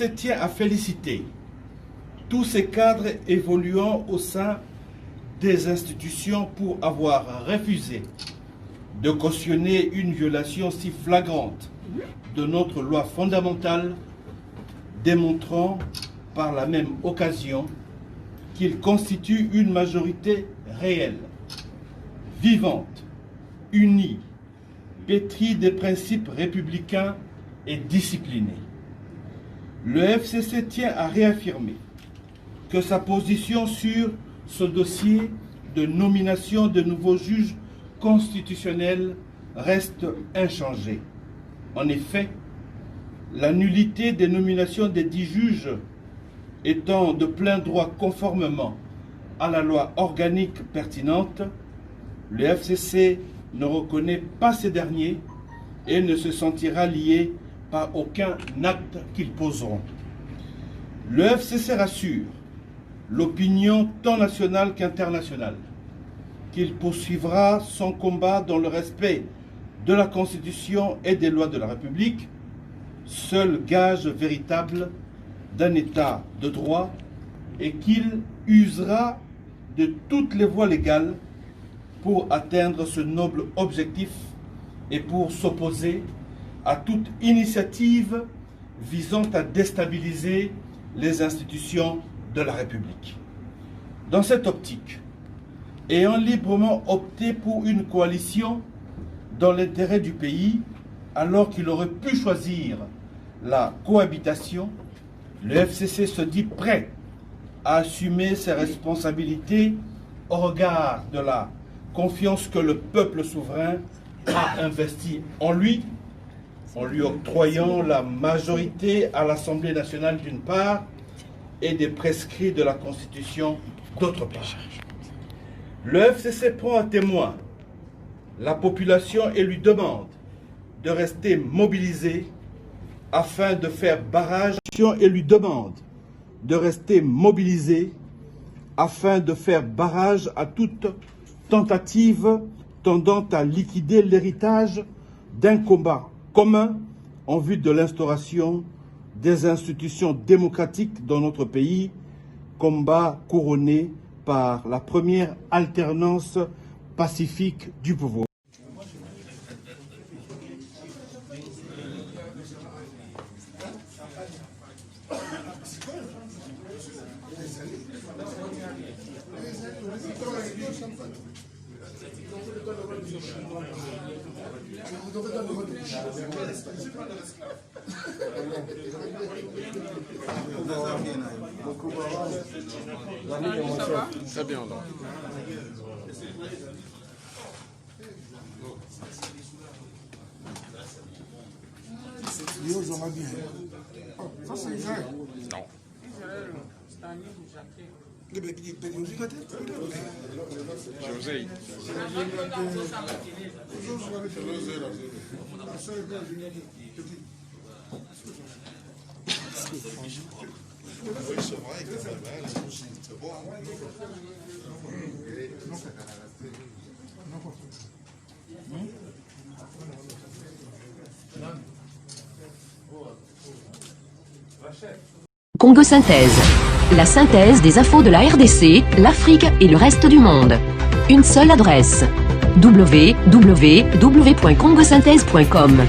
Je tiens à féliciter tous ces cadres évoluant au sein des institutions pour avoir refusé de cautionner une violation si flagrante de notre loi fondamentale, démontrant par la même occasion qu'il constitue une majorité réelle, vivante, unie, pétrie des principes républicains et disciplinée. Le FCC tient à réaffirmer que sa position sur ce dossier de nomination de nouveaux juges constitutionnels reste inchangée. En effet, la nullité des nominations des 10 juges étant de plein droit conformément à la loi organique pertinente, le FCC ne reconnaît pas ces derniers et ne se sentira lié par aucun acte qu'ils poseront. Le FCC rassure l'opinion tant nationale qu'internationale qu'il poursuivra son combat dans le respect de la Constitution et des lois de la République, seul gage véritable d'un État de droit, et qu'il usera de toutes les voies légales pour atteindre ce noble objectif et pour s'opposer à toute initiative visant à déstabiliser les institutions de la République. Dans cette optique, ayant librement opté pour une coalition dans l'intérêt du pays, alors qu'il aurait pu choisir la cohabitation, le FCC se dit prêt à assumer ses responsabilités au regard de la confiance que le peuple souverain a investie en lui octroyant la majorité à l'Assemblée nationale d'une part et des prescrits de la Constitution d'autre part. Le FCC prend à témoin la population et lui demande de rester mobilisée afin de faire barrage à toute tentative tendant à liquider l'héritage d'un combat commun en vue de l'instauration des institutions démocratiques dans notre pays, combat couronné par la première alternance pacifique du pouvoir. Très bien, alors. Ça, c'est Israël. Non. José. Congo Synthèse. La synthèse des infos de la RDC, l'Afrique et le reste du monde. Une seule adresse. www.congosynthèse.com.